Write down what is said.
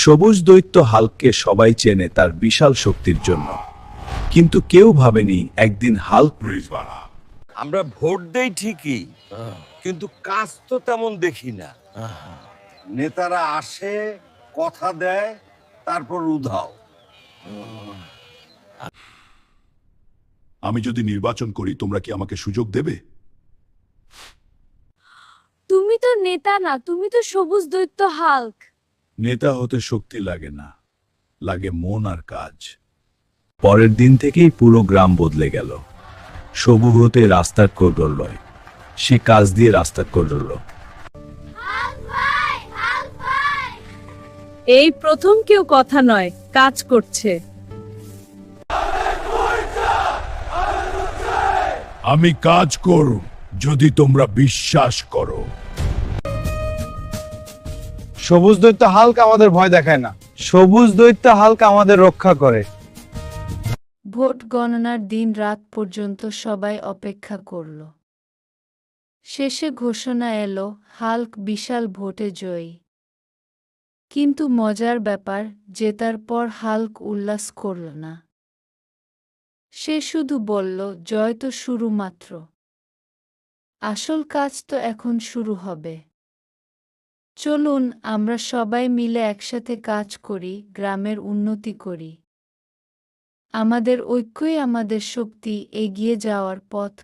সবুজ দৈত্য হাল্ককে সবাই চেনে তার বিশাল শক্তির জন্য, কিন্তু কেউ ভাবেনি একদিন হাল্ক আমরা ভোট দেই ঠিকই, কিন্তু কাজ তো তেমন দেখি না। নেতারা আসে, কথা দেয়, তারপর উধাও। আমি যদি নির্বাচন করি তোমরা কি আমাকে সুযোগ দেবে? তুমি তো নেতা না, তুমি তো সবুজ দৈত্য হাল্ক। নেতা হতে শক্তি লাগে না, লাগে মন আর কাজ। পরের দিন থেকেই পুরো গ্রাম বদলে গেল। সবু হতে রাস্তার কোডর লয়, সে কাজ দিয়ে রাস্তার কোডর। এই প্রথম কেউ কথা নয়, কাজ করছে। আমি কাজ করব যদি তোমরা বিশ্বাস করো। সবুজ দৈত্য হাল্ক আমাদের ভয় দেখায় না, সবুজ দৈত্য হাল্ক আমাদের রক্ষা করে। ভোট গণনার দিন রাত পর্যন্ত সবাই অপেক্ষা করল। শেষে ঘোষণা এলো, হাল্ক বিশাল ভোটে জয়ী। কিন্তু মজার ব্যাপার, জেতার পর হাল্ক উল্লাস করল না। সে শুধু বলল, জয় তো শুরু মাত্র, আসল কাজ তো এখন শুরু হবে। চলুন আমরা সবাই মিলে একসাথে কাজ করি, গ্রামের উন্নতি করি। আমাদের ঐক্যই আমাদের শক্তি, এগিয়ে যাওয়ার পথ।